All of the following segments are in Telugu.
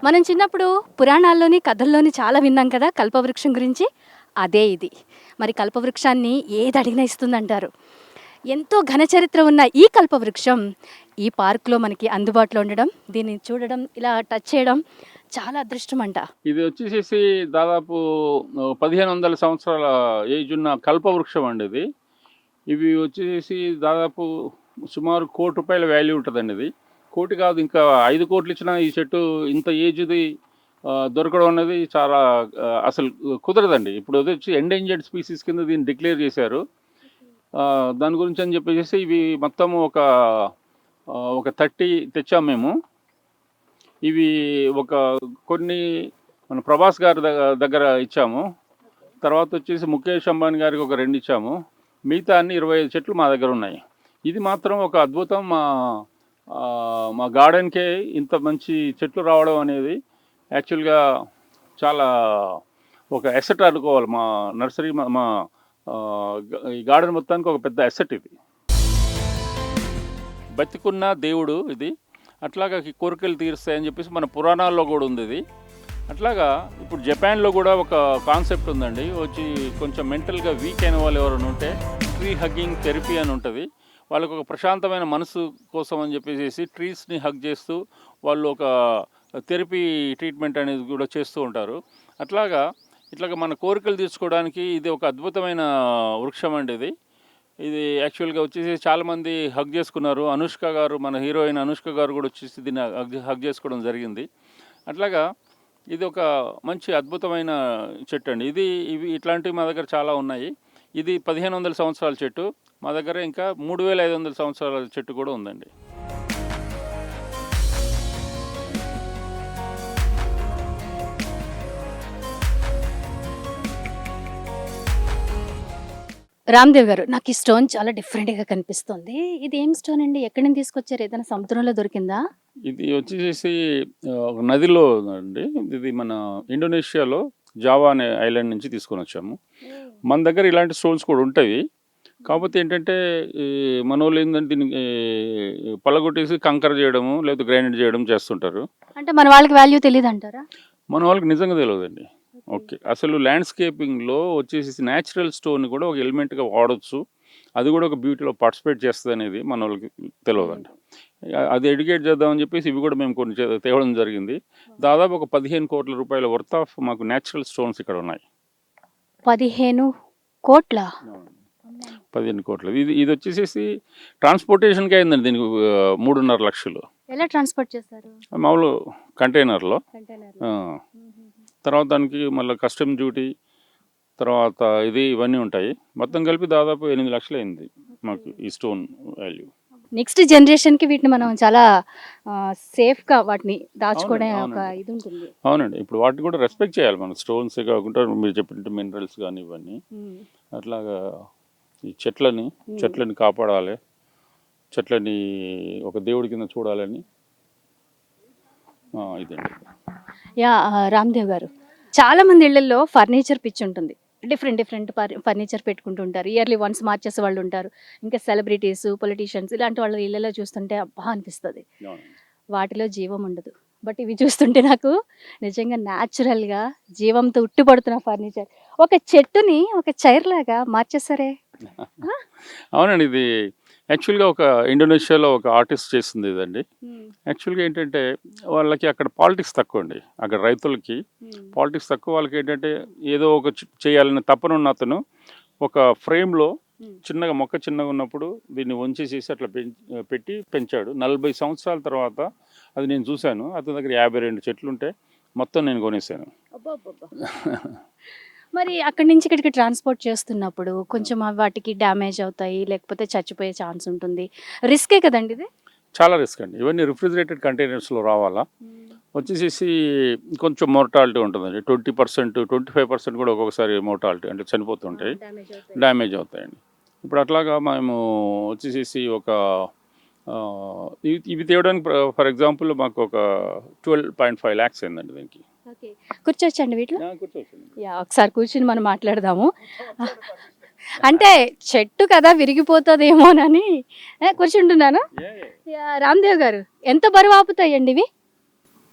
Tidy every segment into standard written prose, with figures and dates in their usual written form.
మనం చిన్నప్పుడు పురాణాల్లోని కథల్లోని చాలా విన్నాం కదా కల్పవృక్షం గురించి. అదే ఇది. మరి కల్పవృక్షాన్ని ఏది అడిగినా ఇస్తుందంటారు. ఎంతో ఘన చరిత్ర ఉన్న ఈ కల్పవృక్షం ఈ పార్క్లో మనకి అందుబాటులో ఉండడం, దీన్ని చూడడం, ఇలా టచ్ చేయడం చాలా అదృష్టం అంట. ఇది వచ్చేసేసి దాదాపు 1500 సంవత్సరాల ఏజ్ ఉన్న కల్పవృక్షం అండి ఇది. ఇవి వచ్చేసి దాదాపు సుమారు ₹1,00,00,000 వాల్యూ ఉంటుందండి ఇది. కోటి కాదు, ఇంకా 5,00,00,000 ఇచ్చినా ఈ చెట్టు ఇంత ఏజ్ది దొరకడం అనేది చాలా అసలు కుదరదండి. ఇప్పుడు వచ్చి ఎండేంజర్డ్ స్పీసీస్ కింద దీన్ని డిక్లేర్ చేశారు. దాని గురించి అని చెప్పేసి ఇవి మొత్తం ఒక 30 తెచ్చాము మేము. ఇవి కొన్ని మన ప్రభాస్ గారి దగ్గర ఇచ్చాము. తర్వాత వచ్చేసి ముఖేష్ అంబానీ గారికి ఒక 2 ఇచ్చాము. మిగతా అన్ని 25 చెట్లు మా దగ్గర ఉన్నాయి. ఇది మాత్రం ఒక అద్భుతం. మా గార్డెన్కే ఇంత మంచి చెట్లు రావడం అనేది యాక్చువల్గా చాలా ఒక ఎసెట్ అనుకోవాలి. మా నర్సరీ మా ఈ గార్డెన్ మొత్తానికి ఒక పెద్ద ఎసెట్ ఇది. బతికున్న దేవుడు ఇది. అట్లాగా కోరికలు తీరుస్తాయని చెప్పేసి మన పురాణాల్లో కూడా ఉంది ఇది. అట్లాగా ఇప్పుడు జపాన్లో కూడా ఒక కాన్సెప్ట్ ఉందండి. వచ్చి కొంచెం మెంటల్గా వీక్ అయిన వాళ్ళు ఎవరైనా ఉంటే ట్రీ హగ్గింగ్ థెరపీ అని ఉంటుంది. వాళ్ళకు ఒక ప్రశాంతమైన మనసు కోసం అని చెప్పేసి ట్రీస్ని హగ్ చేస్తూ వాళ్ళు ఒక థెరపీ ట్రీట్మెంట్ అనేది కూడా చేస్తూ ఉంటారు. ఇట్లాగా మన కోరికలు తీర్చుకోవడానికి ఇది ఒక అద్భుతమైన వృక్షం అండి ఇది యాక్చువల్గా వచ్చేసి చాలామంది హగ్ చేసుకున్నారు. అనుష్క గారు, మన హీరోయిన్ అనుష్క గారు కూడా వచ్చేసి దీన్ని హగ్ చేసుకోవడం జరిగింది. అట్లాగా ఇది ఒక మంచి అద్భుతమైన చెట్టు అండి. ఇవి ఇట్లాంటివి మా దగ్గర చాలా ఉన్నాయి. ఇది 1500 సంవత్సరాల చెట్టు. మా దగ్గర ఇంకా 3500 సంవత్సరాల చెట్టు కూడా ఉందండి. రామ్దేవ్ గారు, నాకు ఈ స్టోన్ చాలా డిఫరెంట్గా కనిపిస్తుంది. ఇది ఏం స్టోన్ అండి? ఎక్కడి నుంచి తీసుకొచ్చారు? ఏదైనా సముద్రంలో దొరికిందా? ఇది వచ్చేసి ఒక నదిలో అండి. ఇది మన ఇండోనేషియాలో జావా అనే ఐలాండ్ నుంచి తీసుకొని వచ్చాము. మన దగ్గర ఇలాంటి స్టోన్స్ కూడా ఉంటాయి. కాకపోతే ఏంటంటే మన వాళ్ళు ఏంటంటే దీనికి పలగొట్టేసి కంకర చేయడము లేదా గ్రైండ్ చేయడం చేస్తుంటారు. అంటే మన వాళ్ళకి వాల్యూ తెలియదు అంటారా? మన వాళ్ళకి నిజంగా తెలియదండి. ఓకే, అసలు ల్యాండ్స్కేపింగ్లో వచ్చేసి న్యాచురల్ స్టోన్ కూడా ఒక ఎలిమెంట్గా వాడచ్చు. అది కూడా ఒక బ్యూటీలో పార్టిసిపేట్ చేస్తుంది అనేది మన వాళ్ళకి తెలియదండి. అది ఎడ్యుకేట్ చేద్దామని చెప్పేసి ఇవి కూడా మేము కొన్ని తేవడం జరిగింది. దాదాపు ఒక 15 కోట్ల రూపాయల వర్త్ ఆఫ్ మాకు న్యాచురల్ స్టోన్స్ ఇక్కడ ఉన్నాయి. 15 కోట్ల? 15 కోట్లు. ఇది వచ్చేసి ట్రాన్స్పోర్టేషన్కి అయిందండి. దీనికి 3.5 లక్షలు. ఎలా ట్రాన్స్పోర్ట్ చేస్తారు? మామూలు కంటైనర్లో. తర్వాత దానికి మళ్ళీ కస్టమ్ డ్యూటీ, తర్వాత ఇవన్నీ ఉంటాయి. మొత్తం కలిపి దాదాపు 8 లక్షలు అయింది మాకు ఈ స్టోన్ వాల్యూ. నెక్స్ట్ జనరేషన్కి వీటిని మనం చాలా సేఫ్గా వాటిని దాచుకోవడం ఒక ఇది ఉంటుంది. అవునండి, ఇప్పుడు వాటిని కూడా రెస్పెక్ట్ చేయాలి మనం. స్టోన్స్ కాకుండా మీరు చెప్పినట్టు మినరల్స్ కానీ ఇవన్నీ. అట్లాగా ఈ చెట్లని కాపాడాలి, చెట్లని ఒక దేవుడి కింద చూడాలని ఇదండి. రామ్దేవ్ గారు, చాలా మంది ఇళ్లలో ఫర్నిచర్ పిచ్చి ఉంటుంది. డిఫరెంట్ ఫర్నిచర్ పెట్టుకుంటుంటారు. ఇయర్లీ వన్స్ మార్చేసే వాళ్ళు ఉంటారు. ఇంకా సెలబ్రిటీస్, పొలిటీషియన్స్ ఇలాంటి వాళ్ళ ఇళ్లలో చూస్తుంటే అబ్బా అనిపిస్తుంది. వాటిలో జీవం ఉండదు. బట్ ఇవి చూస్తుంటే నాకు నిజంగా న్యాచురల్గా జీవంతో ఉట్టిపడుతున్న ఫర్నిచర్. ఒక చెట్టుని ఒక చైర్ లాగా మార్చేస్తారే. అవునండి, ఇది యాక్చువల్గా ఒక ఇండోనేషియాలో ఒక ఆర్టిస్ట్ చేసింది ఇదండి. యాక్చువల్గా ఏంటంటే వాళ్ళకి అక్కడ పాలిటిక్స్ తక్కువ అండి. అక్కడ రైతులకి పాలిటిక్స్ తక్కువ. వాళ్ళకి ఏంటంటే ఏదో ఒక చేయాలని తపనున్న అతను ఒక ఫ్రేమ్లో మొక్క చిన్నగా ఉన్నప్పుడు దీన్ని వంచేసేసి అట్లా పెట్టి పెంచాడు. 40 సంవత్సరాల తర్వాత అది నేను చూశాను. అతని దగ్గర 52 చెట్లు ఉంటే మొత్తం నేను కొనేసాను. మరి అక్కడి నుంచి ఇక్కడికి ట్రాన్స్పోర్ట్ చేస్తున్నప్పుడు కొంచెం వాటికి డ్యామేజ్ అవుతాయి, లేకపోతే చచ్చిపోయే ఛాన్స్ ఉంటుంది. రిస్కే కదండి ఇది? చాలా రిస్క్ అండి. ఇవన్నీ రిఫ్రిజిరేటెడ్ కంటైనర్స్లో రావాలా. వచ్చేసి కొంచెం మోర్టాలిటీ ఉంటుందండి. 20%, 25% కూడా ఒక్కొక్కసారి మోర్టాలిటీ అంటే చనిపోతుంటాయి, డ్యామేజ్ అవుతాయండి. ఇప్పుడు అట్లాగా మేము వచ్చేసి ఇవి తేవడానికి ఫర్ ఎగ్జాంపుల్ మాకు ఒక 12.5 lakhs అయిందండి దీనికి. కూర్చోవచ్చండి వీటిలో? కూర్చోవచ్చండి. ఒకసారి కూర్చుని మనం మాట్లాడదాము. అంటే చెట్టు కదా విరిగిపోతుందేమోనని కూర్చుంటున్నాను. రామ్దేవ్ గారు, ఎంత బరువు ఆపుతాయండి ఇవి?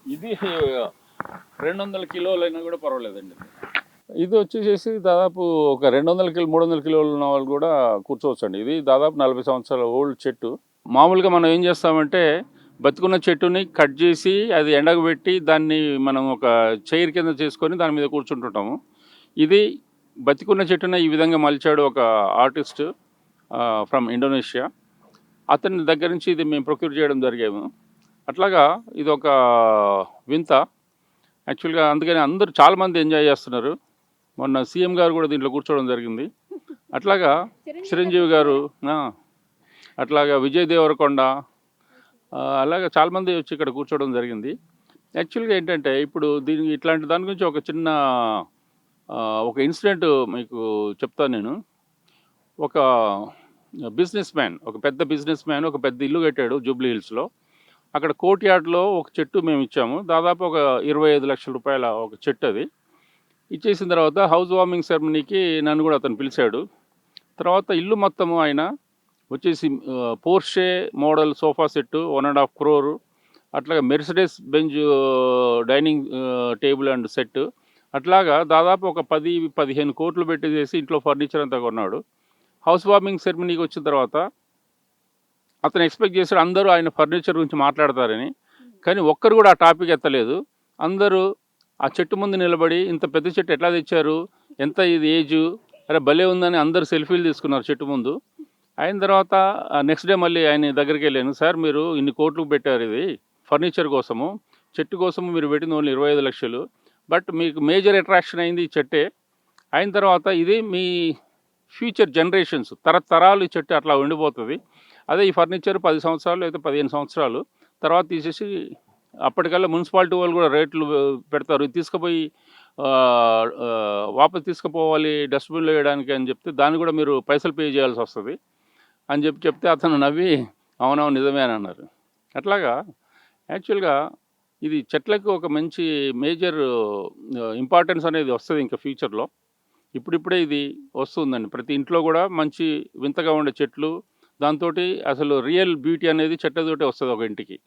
ఇది 200 కిలోలైనా కూడా పర్వాలేదండి. ఇది వచ్చేసేసి దాదాపు ఒక 200 కిలో 300 కిలోలు ఉన్న వాళ్ళు కూడా కూర్చోవచ్చండి. ఇది దాదాపు 40 సంవత్సరాల ఓల్డ్ చెట్టు. మామూలుగా మనం ఏం చేస్తామంటే బతికున్న చెట్టుని కట్ చేసి అది ఎండగబెట్టి దాన్ని మనం ఒక చైర్ కింద చేసుకొని దాని మీద కూర్చుంటుంటాము. ఇది బతికున్న చెట్టుని ఈ విధంగా మలిచాడు ఒక ఆర్టిస్ట్ ఫ్రమ్ ఇండోనేషియా. అతని దగ్గర నుంచి ఇది మేము ప్రొక్యూర్ చేయడం జరిగాము. అట్లాగా ఇది ఒక వింత యాక్చువల్గా. అందుకని అందరూ చాలామంది ఎంజాయ్ చేస్తున్నారు. మొన్న సీఎం గారు కూడా దీంట్లో కూర్చోవడం జరిగింది. అట్లాగా చిరంజీవి గారు, అట్లాగా విజయ్ దేవరకొండ, అలాగా చాలామంది వచ్చి ఇక్కడ కూర్చోవడం జరిగింది. యాక్చువల్గా ఏంటంటే ఇప్పుడు దీనికి ఇట్లాంటి దాని గురించి ఒక చిన్న ఒక ఇన్సిడెంట్ మీకు చెప్తాను నేను. ఒక బిజినెస్ మ్యాన్, ఒక పెద్ద బిజినెస్ మ్యాన్ ఒక పెద్ద ఇల్లు కట్టాడు జూబ్లీ హిల్స్లో. అక్కడ కోర్ట్ యార్డ్లో ఒక చెట్టు మేము ఇచ్చాము. దాదాపు ఒక 25 లక్షల రూపాయల ఒక చెట్టు. అది ఇచ్చేసిన తర్వాత హౌస్ వార్మింగ్ సెరమనీకి నన్ను కూడా అతను పిలిచాడు. తర్వాత ఇల్లు మొత్తము ఆయన వచ్చేసి Porsche model sofa set 1.5 crore, అట్లాగా Mercedes Benz dining table and set, అట్లాగా దాదాపు ఒక 10-15 కోట్లు పెట్టేసి ఇంట్లో ఫర్నిచర్ అంతా కొన్నాడు. హౌస్ వార్మింగ్ సెరమనీకి వచ్చిన తర్వాత అతను ఎక్స్పెక్ట్ చేశాడు అందరూ ఆయన ఫర్నిచర్ గురించి మాట్లాడతారని. కానీ ఒక్కరు కూడా ఆ టాపిక్ ఎత్తలేదు. అందరూ ఆ చెట్టు ముందు నిలబడి ఇంత పెద్ద చెట్టు ఎట్లా తెచ్చారు, ఎంత ఇది ఏజు, అరే భలే ఉందని అందరూ సెల్ఫీలు తీసుకున్నారు చెట్టు ముందు. అయిన తర్వాత నెక్స్ట్ డే మళ్ళీ ఆయన దగ్గరికి వెళ్ళాను. సార్ మీరు ఇన్ని కోట్లు పెట్టారు ఇది ఫర్నిచర్ కోసము, చెట్టు కోసము మీరు పెట్టింది ఓన్లీ 25 లక్షలు, బట్ మీకు మేజర్ అట్రాక్షన్ అయింది ఈ చెట్టే. అయిన తర్వాత ఇది మీ ఫ్యూచర్ జనరేషన్స్ తరతరాలు ఈ చెట్టు అట్లా ఉండిపోతుంది. అదే ఈ ఫర్నిచర్ 10 సంవత్సరాలు లేదా 15 సంవత్సరాలు తర్వాత తీసేసి అప్పటికల్లా మున్సిపాలిటీ వాళ్ళు కూడా రేట్లు పెడతారు. ఇది తీసుకుపోయి వాపస్ తీసుకుపోవాలి డస్ట్బిన్లో వేయడానికి అని చెప్తే దాన్ని కూడా మీరు పైసలు పే చేయాల్సి వస్తుంది అని చెప్తే అతను నవ్వి అవునవును నిజమే అని అన్నారు. అట్లాగా యాక్చువల్గా ఇది చెట్లకు ఒక మంచి మేజర్ ఇంపార్టెన్స్ అనేది వస్తుంది ఇంకా ఫ్యూచర్లో. ఇప్పుడిప్పుడే ఇది వస్తుందండి. ప్రతి ఇంట్లో కూడా మంచి వింతగా ఉండే చెట్లు, దాంతో అసలు రియల్ బ్యూటీ అనేది చెట్లతోటే వస్తుంది ఒక ఇంటికి.